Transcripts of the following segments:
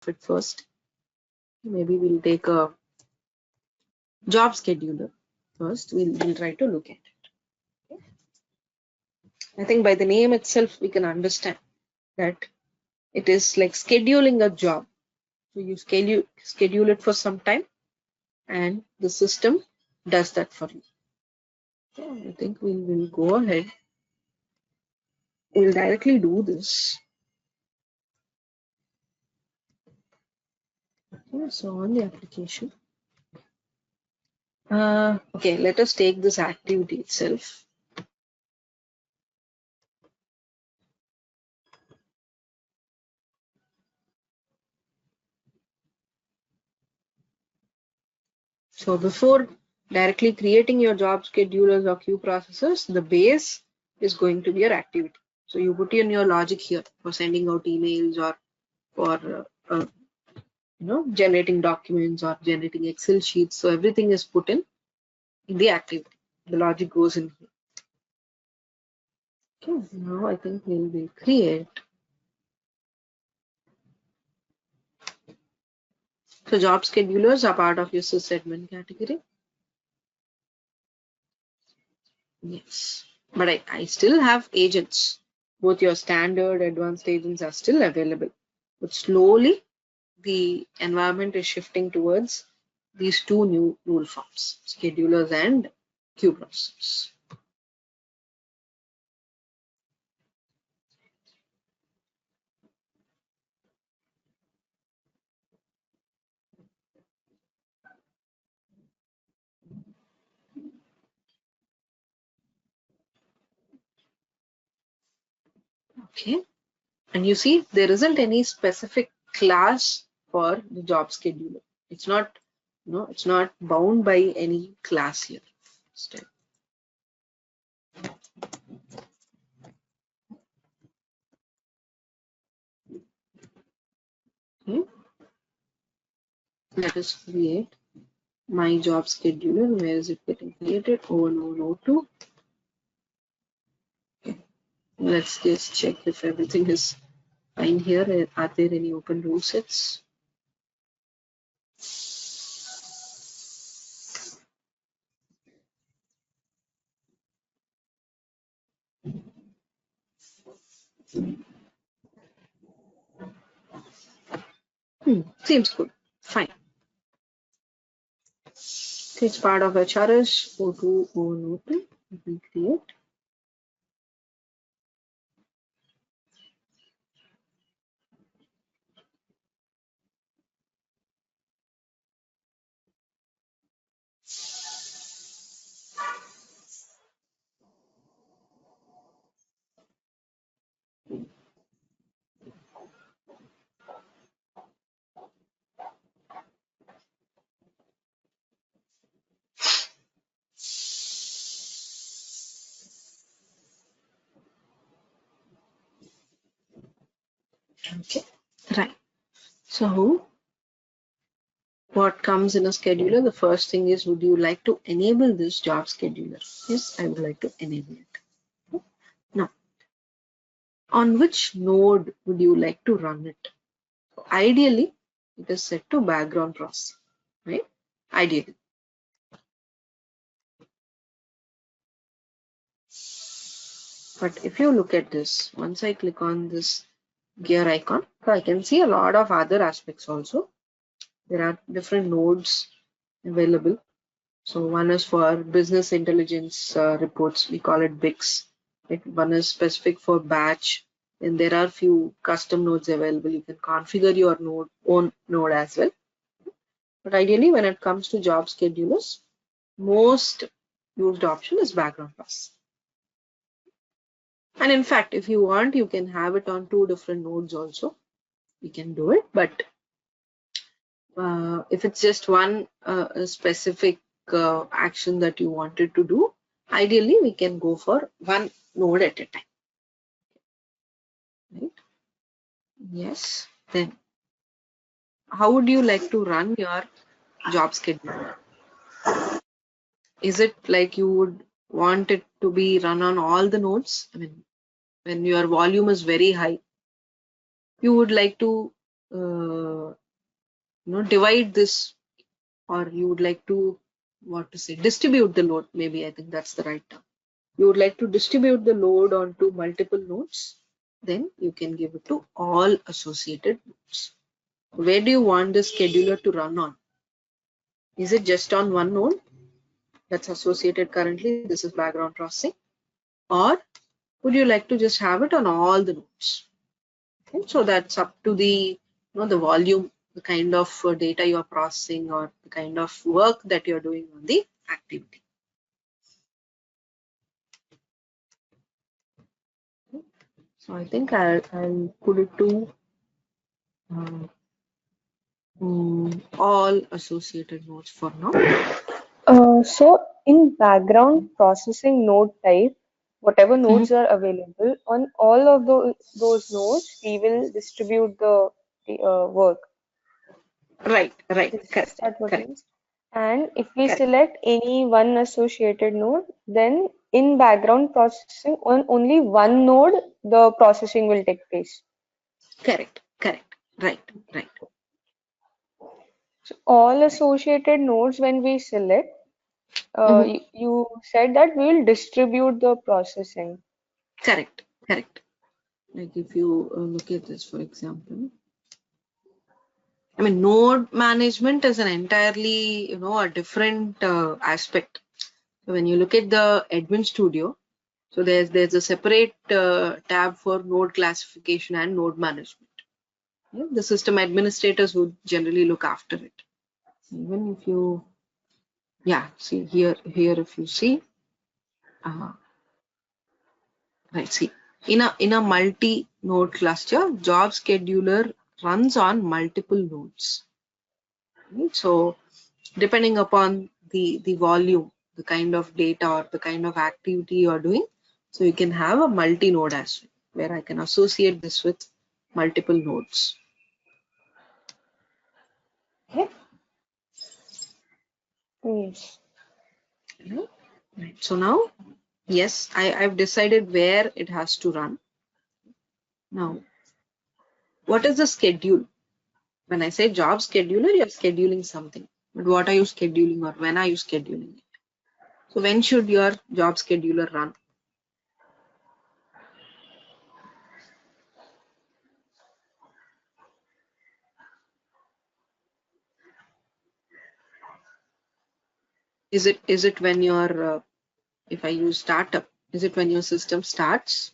it first. Maybe we'll take a job scheduler first. We'll try to look at it. Okay. I think by the name itself, we can understand that it is like scheduling a job. So you schedule it for some time, and the system does that for you. Okay, I think we'll go ahead. We'll directly do this. Okay, so on the application. Okay, let us take this activity itself. So before directly creating your job schedulers or queue processors, the base is going to be your activity. So you put in your logic here for sending out emails or for generating documents or generating Excel sheets. So everything is put in the activity. The logic goes in here. Okay, now I think we'll create. So job schedulers are part of your sysadmin category. Yes, but I still have agents. Both your standard, advanced agents are still available. But slowly, the environment is shifting towards these two new rule forms, schedulers and queue processors. Okay, and you see there isn't any specific class for the job scheduler. It's not, it's not bound by any class here. Still. Okay. Let us create my job scheduler. Where is it getting created? O1, O2. Okay. Let's just check if everything is fine here. Are there any open rule sets? Seems good. Fine. Okay, it's part of HRS O2, O1, O2. We create. Okay, right. So what comes in a scheduler? The first thing is, would you like to enable this job scheduler? Yes, I would like to enable it. Now, on which node would you like to run it? Ideally, it is set to background processing, right? Ideally. But if you look at this, once I click on this gear icon, so I can see a lot of other aspects also. There are different nodes available. So one is for business intelligence reports. We call it BICS. One is specific for batch. And there are few custom nodes available. You can configure your own node as well. But ideally, when it comes to job schedulers, most used option is background processing. And in fact, if you want, you can have it on two different nodes also. You can do it, but if it's just one specific action that you wanted to do, ideally we can go for one node at a time. Right? Yes. Then, how would you like to run your job scheduler? Is it like you would want it to be run on all the nodes? I mean, when your volume is very high, you would like to divide this, or you would like to, distribute the load. Maybe I think that's the right term. You would like to distribute the load onto multiple nodes, then you can give it to all associated nodes. Where do you want the scheduler to run on? Is it just on one node that's associated currently? This is background processing. Or would you like to just have it on all the nodes? Okay, so that's up to the the volume, the kind of data you are processing, or the kind of work that you're doing on the activity. Okay. So I think I'll put it to all associated nodes for now. So in background processing node type, whatever nodes are available on all of those nodes, we will distribute the work. Right, Is correct, that what it correct, is? And if we correct, select any one associated node, then in background processing on only one node, the processing will take place. correct, right, right, So all associated nodes, when we select, Mhm. you said that we will distribute the processing. Correct, correct. Like if you look at this, for example, I mean, node management is an entirely, a different aspect. So when you look at the admin studio, so there's a separate tab for node classification and node management. Yeah, the system administrators would generally look after it. Even if you, see here if you see, right, see, in a multi-node cluster, job scheduler runs on multiple nodes. Right? So depending upon the volume, the kind of data or the kind of activity you are doing, so you can have a multi-node as well, where I can associate this with multiple nodes. Okay. Yes. Right. So now, yes, I've decided where it has to run. Now, what is the schedule? When I say job scheduler, you're scheduling something. But what are you scheduling, or when are you scheduling it? So when should your job scheduler run? Is it when your if I use startup, is it when your system starts,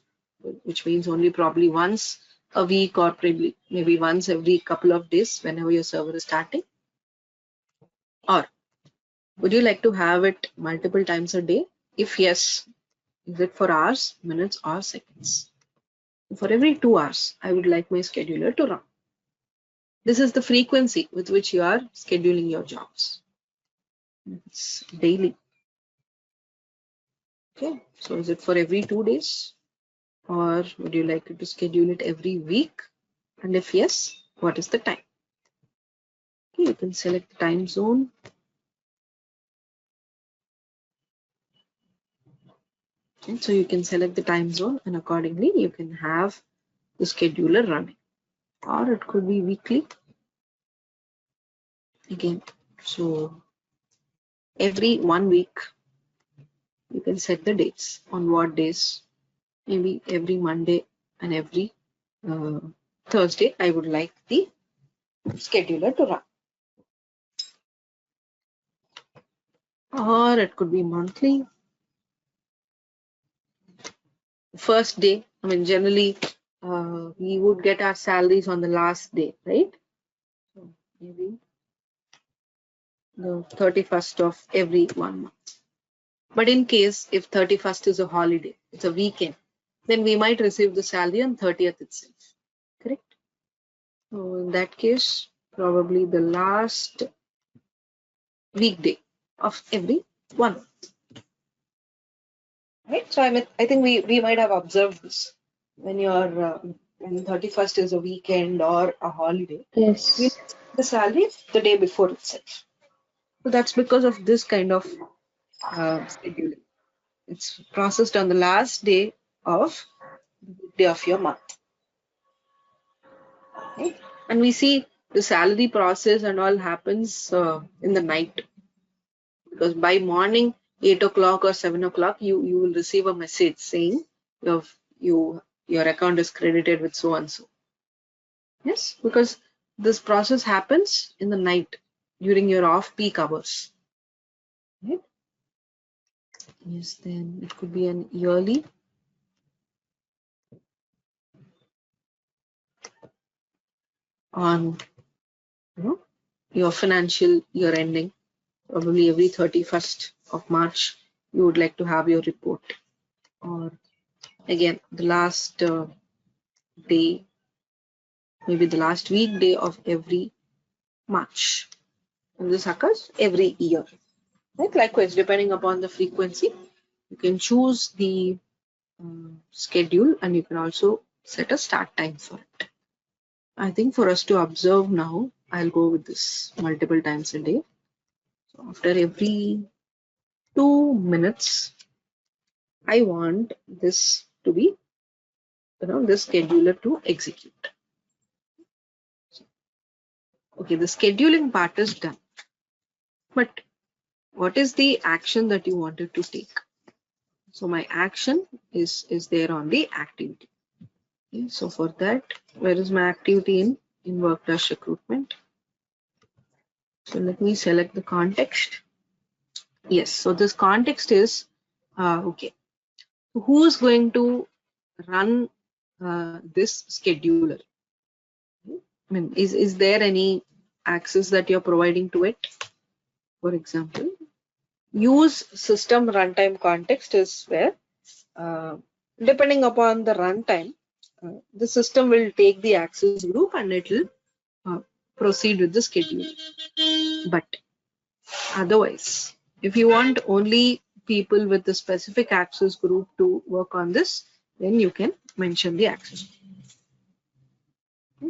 which means only probably once a week, or probably maybe once every couple of days whenever your server is starting? Or would you like to have it multiple times a day? If yes, is it for hours, minutes, or seconds? For every 2 hours, I would like my scheduler to run. This is the frequency with which you are scheduling your jobs. It's daily. Okay, so is it for every 2 days? Or would you like to schedule it every week? And if yes, what is the time? Okay, you can select the time zone. And so you can select the time zone, and accordingly you can have the scheduler running. Or it could be weekly. Again, so every 1 week you can set the dates on what days. Maybe every Monday and every uh, Thursday I would like the scheduler to run. Or it could be monthly. First day, I mean, generally we would get our salaries on the last day, right? So maybe the 31st of every 1 month. But in case if 31st is a holiday, it's a weekend, then we might receive the salary on 30th itself. Correct? So in that case, probably the last weekday of every 1 month. Right? So I think we might have observed this when when 31st is a weekend or a holiday, we Yes. receive the salary the day before itself. So that's because of this kind of scheduling. It's processed on the last day of your month. Right? And we see the salary process and all happens in the night, because by morning 8 o'clock or 7 o'clock you will receive a message saying your account is credited with so and so. Yes, because this process happens in the night during your off-peak hours. Right? Yes, then it could be an yearly on your financial year ending, probably every 31st of March, you would like to have your report. Or again, the last day, maybe the last weekday of every March. And this occurs every year. Right? Likewise, depending upon the frequency, you can choose the schedule, and you can also set a start time for it. I think for us to observe now, I'll go with this multiple times a day. So after every 2 minutes, I want this to be, this scheduler to execute. Okay, the scheduling part is done. But what is the action that you wanted to take? So my action is there on the activity. Okay, so for that, where is my activity in work dash recruitment? So let me select the context. Yes, so this context is okay. Who's going to run this scheduler? I mean, is there any access that you're providing to it? For example, use system runtime context is where, depending upon the runtime, the system will take the access group and it will proceed with the schedule. But otherwise, if you want only people with the specific access group to work on this, then you can mention the access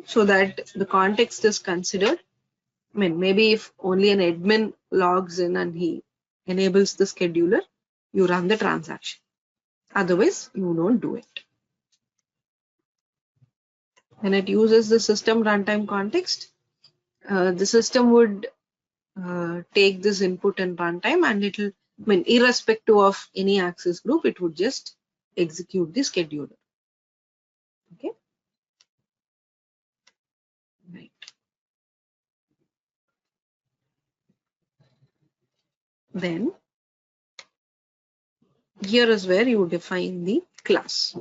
so that the context is considered. I mean, maybe if only an admin logs in and he enables the scheduler, you run the transaction. Otherwise, you don't do it. When it uses the system runtime context, the system would take this input and runtime, and it will, I mean, irrespective of any access group, it would just execute the scheduler. Okay. Right. Then here is where you define the class.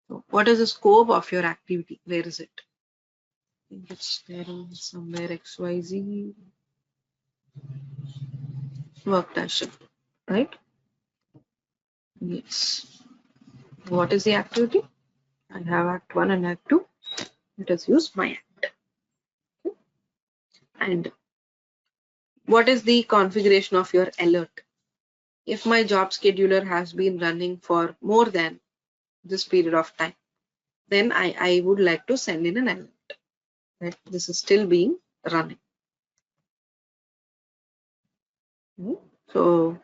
So what is the scope of your activity? Where is it? I think it's there somewhere. XYZ work dash, right? Yes. What is the activity? I have Act 1 and Act 2. Let us use my act. Okay. And what is the configuration of your alert? If my job scheduler has been running for more than this period of time, then I would like to send in an alert that this is still being running. So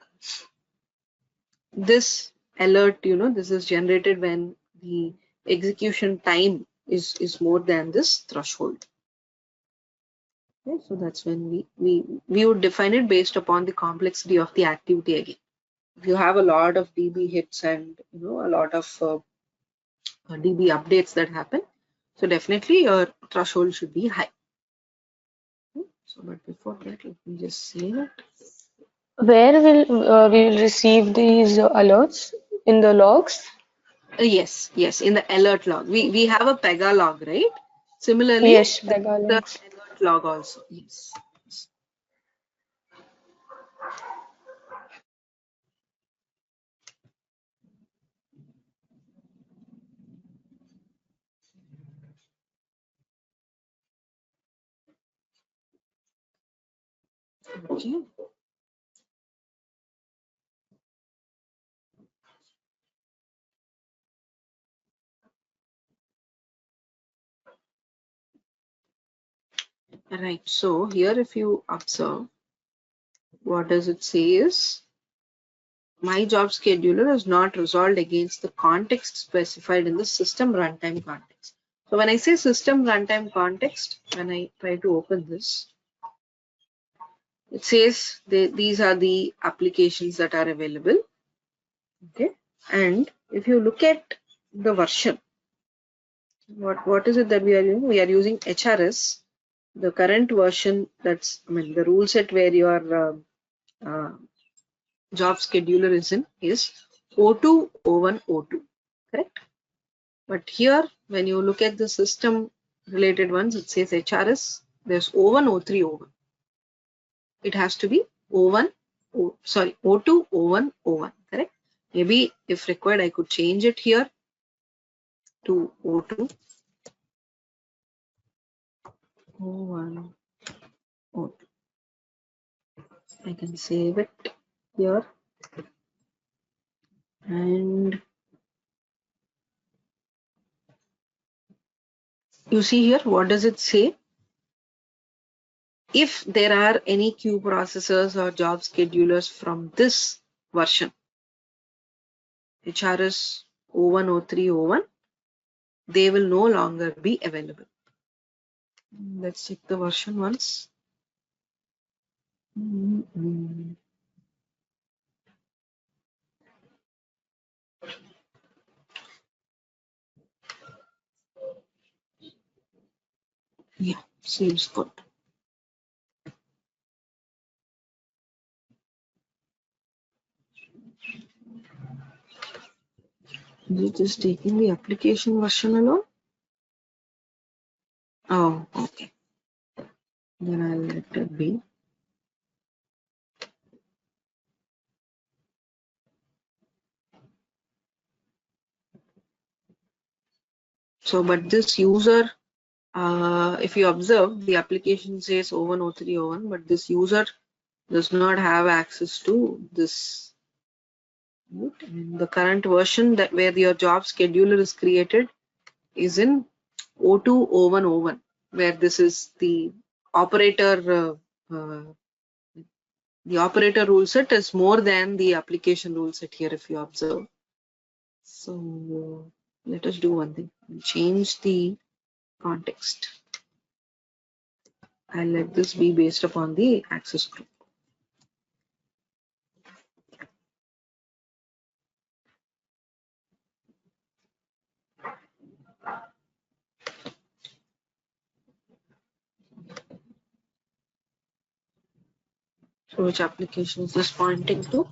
this alert, this is generated when the execution time is more than this threshold. Okay, so that's when we would define it based upon the complexity of the activity again. If you have a lot of DB hits and a lot of DB updates that happen, so definitely your threshold should be high. So, but before that, let me just save it. Where will we will receive these alerts? In the logs? Yes, in the alert log. We have a Pega log, right? Similarly, Yes, there Pega is the logs. alert log also. Yes. Okay. Right. So here, if you observe, what does it say is, my job scheduler is not resolved against the context specified in the system runtime context. So when I say system runtime context, when I try to open this, it says these are the applications that are available. Okay, and if you look at the version, what is it that we are using? We are using HRS. The current version, that's, I mean, the rule set where your job scheduler is in is O2, O1, O2, correct? But here, when you look at the system related ones, it says HRS, there's O1, O3, O1. It has to be O1, O2, O1, O1, correct? Maybe if required, I could change it here to O2, O1, O2. I can save it here. And you see here, what does it say? If there are any queue processors or job schedulers from this version, HRS 01, 03, 01, they will no longer be available. Let's check the version once. Yeah, seems good. Is it just taking the application version alone? Oh, okay. Then I'll let it be. So, but this user, if you observe, the application says 01, 03, 01, but this user does not have access to this. And the current version that where your job scheduler is created is in O2, O1, O1, where this is the operator. The operator rule set is more than the application rule set here, if you observe. So let us do one thing. Change the context. I'll let this be based upon the access group. So which application is this pointing to?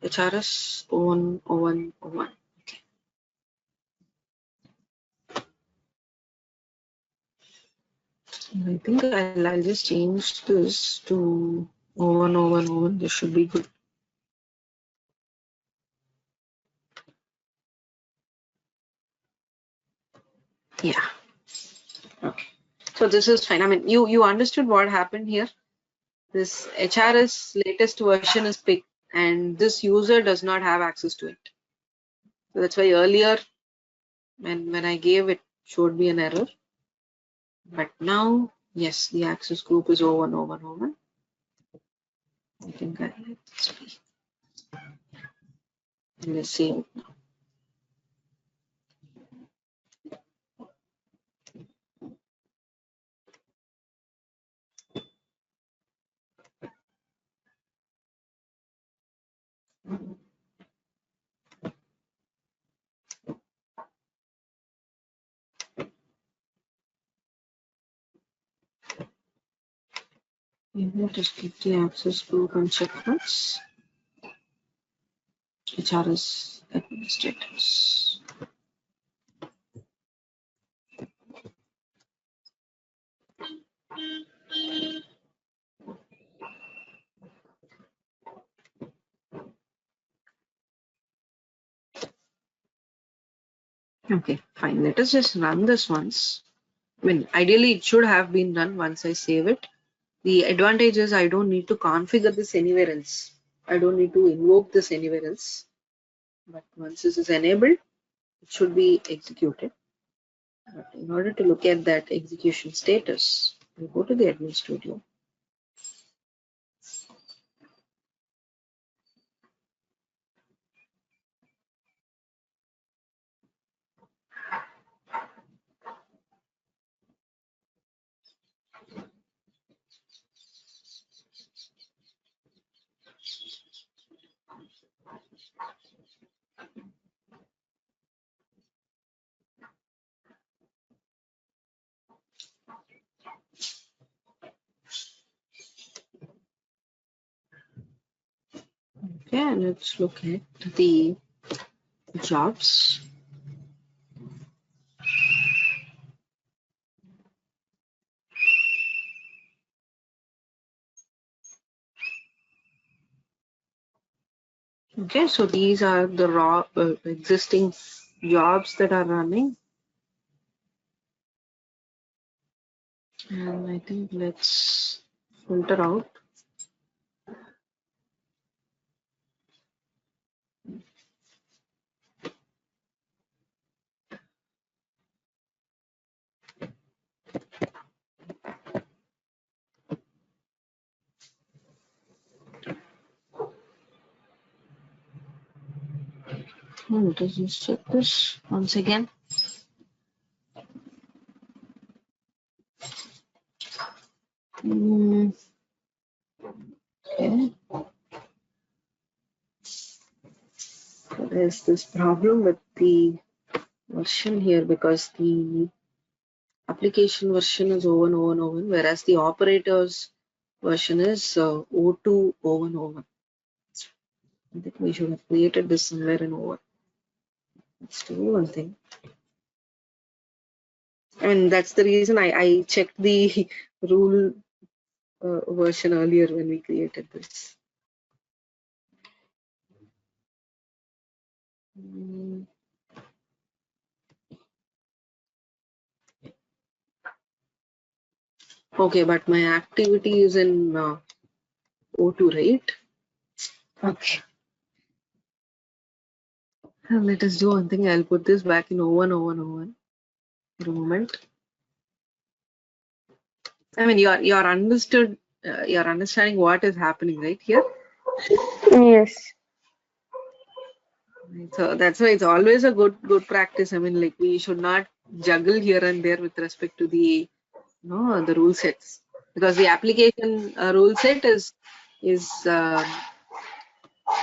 HRS 01, 01, 01. Okay. I think I'll just change this to 01, 01, 01. This should be good. Yeah. Okay. So this is fine. I mean, you understood what happened here. This HRS latest version is picked, and this user does not have access to it. So that's why earlier, when I gave it, showed me an error. But now, yes, the access group is 01, 01, 01. I think I'll let this be. And let's save it now. Maybe just keep the access group and check once. HRS administrators. Okay, fine. Let us just run this once. I mean, ideally it should have been done once I save it. The advantage is I don't need to configure this anywhere else. I don't need to invoke this anywhere else. But once this is enabled, it should be executed. But in order to look at that execution status, we go to the admin studio. Okay, let's look at the jobs. Okay, so these are the raw existing jobs that are running. And I think let's filter out. Let us just check this once again. Okay. So there's this problem with the version here because the application version is 010101, whereas the operators version is 020101. I think we should have created this somewhere in over. Let's do one thing. I mean, that's the reason I checked the rule version earlier when we created this. Okay, but my activity is in O2, right? Okay. Let us do one thing. I'll put this back in 010101 for a moment. I mean, you're understood. You're understanding what is happening right here. Yes. So that's why it's always a good practice. I mean, like we should not juggle here and there with respect to the the rule sets, because the application rule set is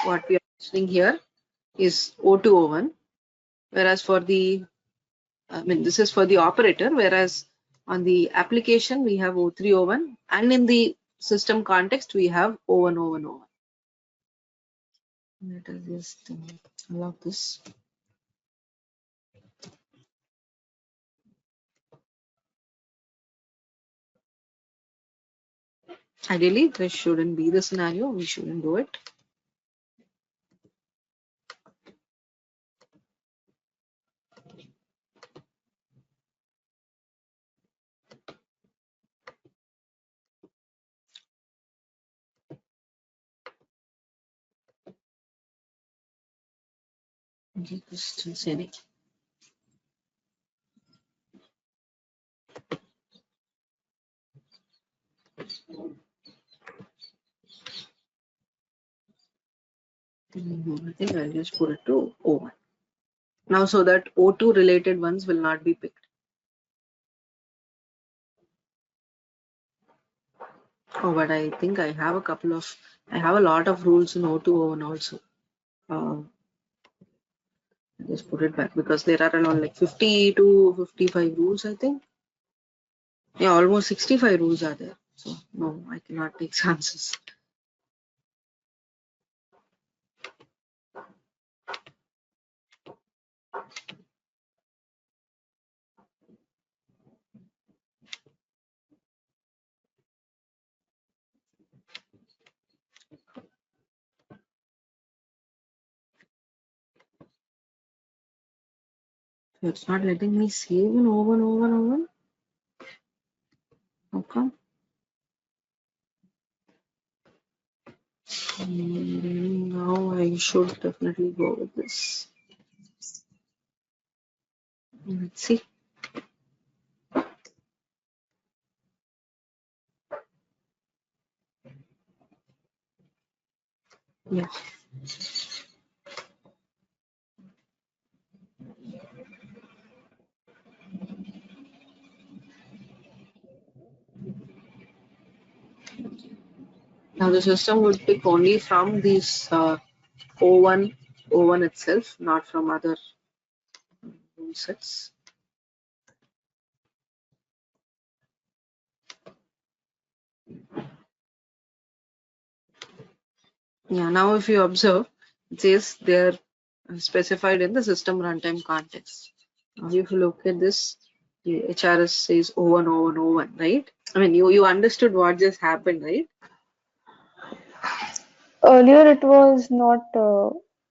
what we are mentioning here is O201, whereas for the this is for the operator, whereas on the application we have O301, and in the system context we have O1010. Let us just allow this. Ideally, this shouldn't be the scenario. We shouldn't do it. Distance any. I think I'll just put it to O1. Now, so that O2 related ones will not be picked. Oh, but I think I have I have a lot of rules in O201 also. Just put it back because there are around like 50 to 55 rules, I think. Yeah, almost 65 rules are there. So, no, I cannot take chances. So it's not letting me save in O1. How come? Now I should definitely go with this. Let's see. Yeah. Now the system would pick only from these O1 itself, not from other rule sets. Yeah, now if you observe, it says they're specified in the system runtime context. Now, if you look at this, the HRS says O1, O1, O1, right? I mean, you understood what just happened, right? Earlier it was not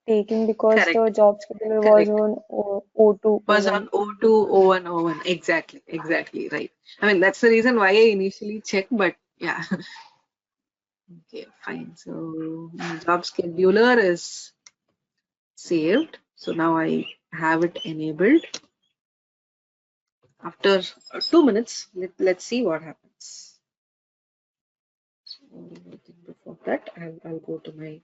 taking because the Correct, job scheduler was correct. on O2, Was O1. on O2, O1, O1. Exactly, exactly, right. I mean, that's the reason why I initially checked, but yeah. Okay, fine. So my job scheduler is saved. So now I have it enabled. After 2 minutes, let's see what happens. So before that, I'll go to my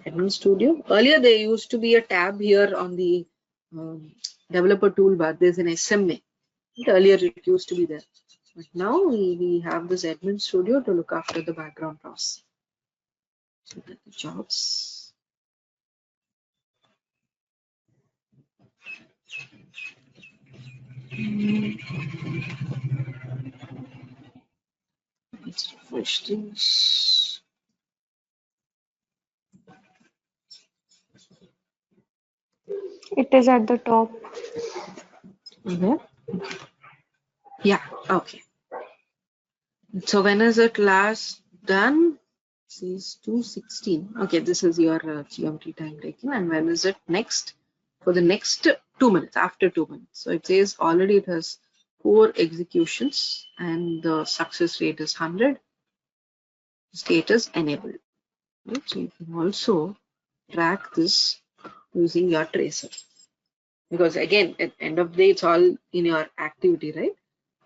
admin studio. Earlier, there used to be a tab here on the developer toolbar. There's an SMA. Earlier, it used to be there. But now we have this admin studio to look after the background process. So that the jobs. Let's refresh this. It is at the top. Yeah, okay. So when is it last done? Says 2:16. Okay, this is your geometry time taken. And when is it next? For the next 2 minutes, after 2 minutes. So it says already it has 4 executions and the success rate is 100. Status enabled. Right? So you can also track this using your tracer. Because again, at the end of the day, it's all in your activity, right?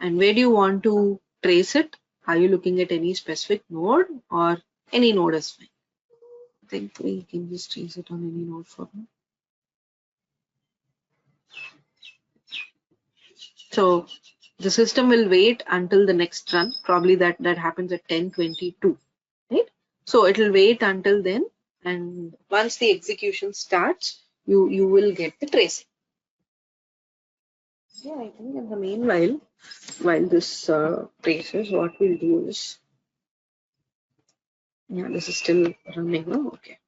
And where do you want to trace it? Are you looking at any specific node or any node is fine? I think we can just trace it on any node for now. So the system will wait until the next run. Probably that happens at 10:22, right? So it will wait until then, and once the execution starts, you will get the tracing. Yeah, I think in the meanwhile, while this traces, what we'll do is, yeah, this is still running. Oh, okay.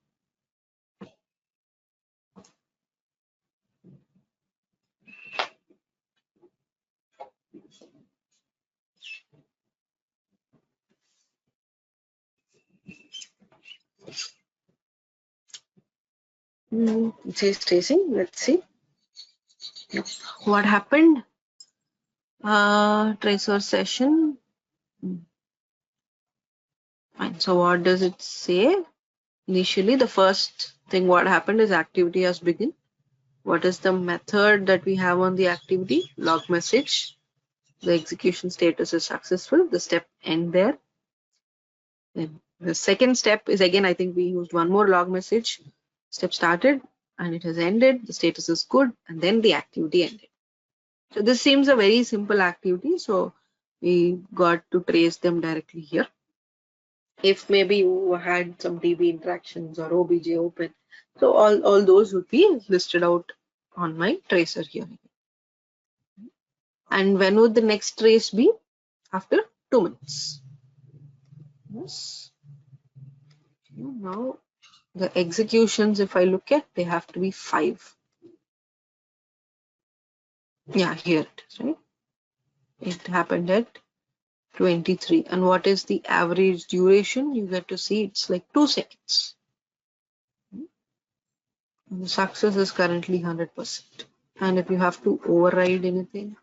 It says tracing. Let's see. Yep. What happened? Tracer session. Fine. So what does it say? Initially, the first thing what happened is activity has begun. What is the method that we have on the activity? Log message. The execution status is successful. The step end there. Then the second step is again, I think we used one more log message. Step started and it has ended. The status is good, and then the activity ended. So this seems a very simple activity. So we got to trace them directly here. If maybe you had some DB interactions or OBJ open, so all those would be listed out on my tracer here. And when would the next trace be? After 2 minutes. Yes. Now the executions, if I look at, they have to be 5. Yeah, here it is, right? It happened at 23. And what is the average duration? You get to see it's like 2 seconds. And the success is currently 100%. And if you have to override anything,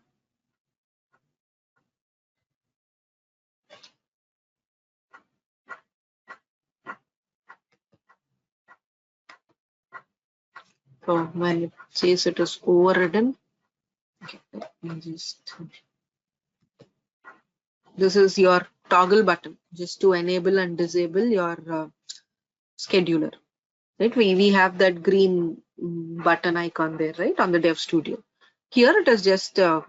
so when it says it is overridden, okay, let me just, this is your toggle button just to enable and disable your scheduler, right? We have that green button icon there, right, on the Dev Studio. Here it is just an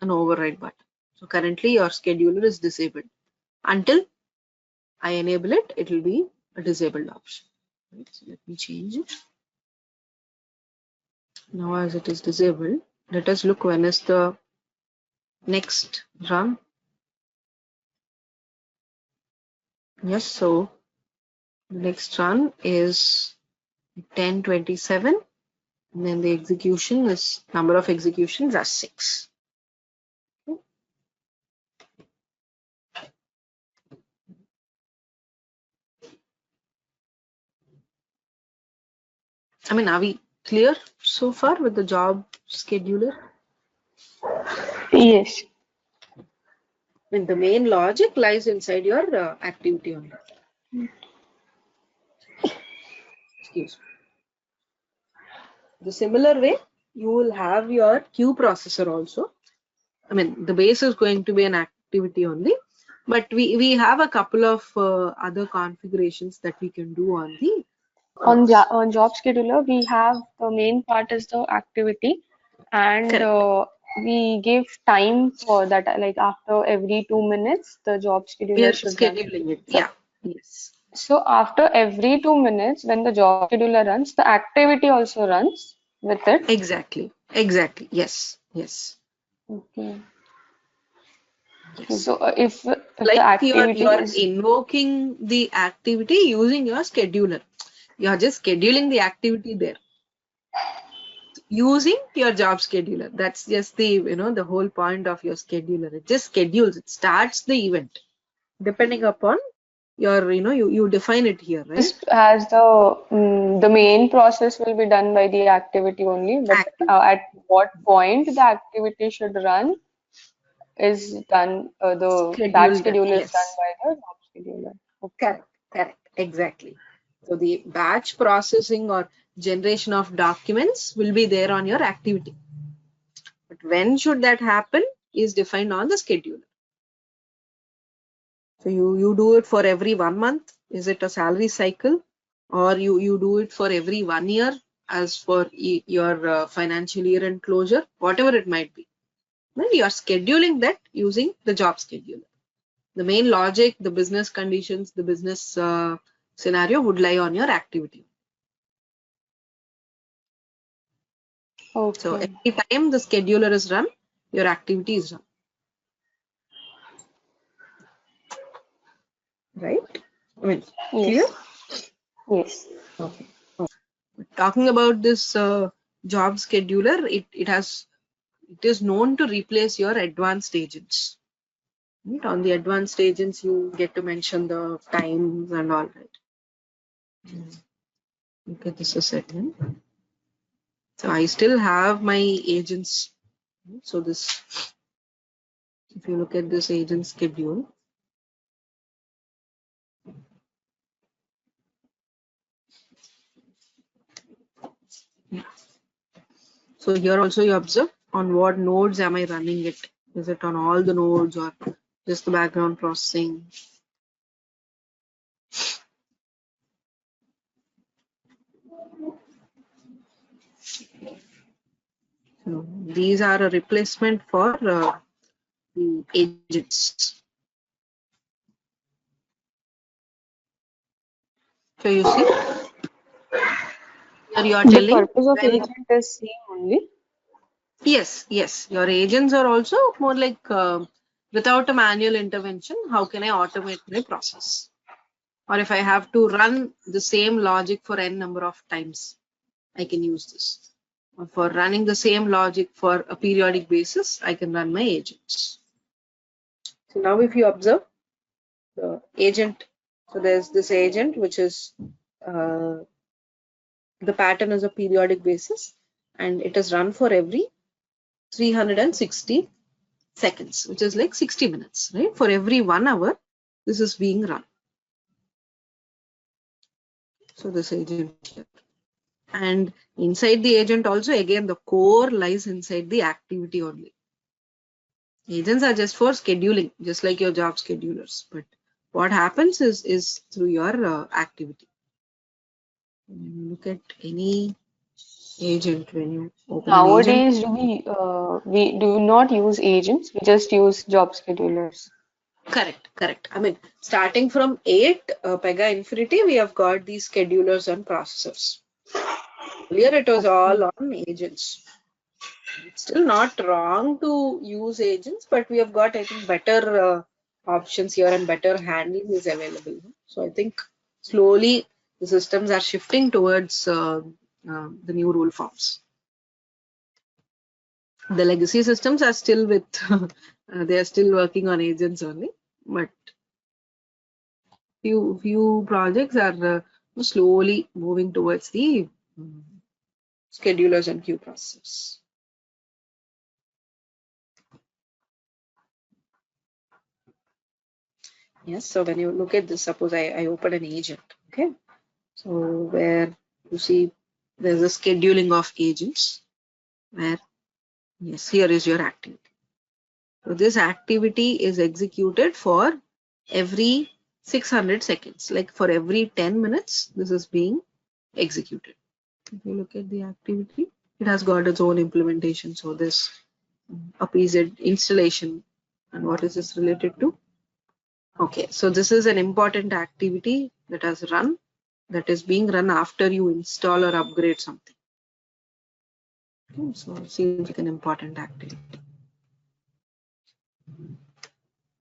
override button. So currently your scheduler is disabled. Until I enable it, it will be a disabled option. Right? So let me change it. Now as it is disabled, let us look when is the next run. Yes, so the next run is 1027, and then the execution is number of executions as 6. I mean, are we clear so far with the job scheduler? Yes. I mean, the main logic lies inside your activity only. Excuse me. The similar way, you will have your queue processor also. I mean, the base is going to be an activity only, but we have a couple of other configurations that we can do on the On job scheduler, we have the main part is the activity, and correct. we give time for that. Like after every 2 minutes, the job We are scheduler should run. scheduling it. So, Yeah. Yes. so after every 2 minutes, when the job scheduler runs, the activity also runs with it. Exactly. Exactly. Yes. Yes. Okay. Yes. So if the Like activity you're is invoking the activity using your scheduler. You're just scheduling the activity there using your job scheduler. That's just the the whole point of your scheduler. It just schedules. It starts the event depending upon your you define it here, right? has the main process will be done by the activity only, but Activity at what point the activity should run is done, the batch schedule that. schedule is done Yes. by the job scheduler. Okay. Correct. Correct. Exactly. So the batch processing or generation of documents will be there on your activity. But when should that happen is defined on the scheduler. So you do it for every 1 month. Is it a salary cycle? Or you do it for every 1 year as for your financial year end closure, whatever it might be. Then you are scheduling that using the job scheduler. The main logic, the business conditions, the business scenario would lie on your activity. So Okay. every time the scheduler is run, your activity is run. Right? I mean, clear? Yes. Yes. Okay. Talking about this job scheduler, it is known to replace your advanced agents. Right? On the advanced agents, you get to mention the times and all that. Okay, this is second. So I still have my agents. So this, if you look at this agent schedule, so here also you observe on what nodes am I running it. Is it on all the nodes or just the background processing? So these are a replacement for the agents. So you see, here you are The telling purpose of when, agent is same only. yes, yes, your agents are also more like without a manual intervention, how can I automate my process? Or if I have to run the same logic for n number of times, I can use this. Or for running the same logic for a periodic basis, I can run my agents. So now if you observe the agent, so there's this agent which is the pattern is a periodic basis and it is run for every 360 seconds, which is like 60 minutes, right? For every 1 hour, this is being run. So this agent here. And inside the agent also, again, the core lies inside the activity only. Agents are just for scheduling, just like your job schedulers. But what happens is through your activity. When you look at any agent, when you open an agent, Nowadays, we do not use agents. We just use job schedulers. correct, correct. I mean, starting from 8 Pega Infinity, we have got these schedulers and processors. Earlier, it was all on agents. It's still not wrong to use agents, but we have got, I think, better options here and better handling is available. So I think slowly the systems are shifting towards the new rule forms. The legacy systems are still with, they are still working on agents only, but few projects are slowly moving towards the schedulers and queue processors. Yes, so when you look at this, suppose I open an agent, okay? So where you see there's a scheduling of agents, where, yes, here is your activity. So this activity is executed for every 600 seconds, like for every 10 minutes, this is being executed. If you look at the activity, it has got its own implementation. So this APZ installation, and what is this related to? Okay, so this is an important activity that has run, that is being run after you install or upgrade something. Okay, so it seems like an important activity.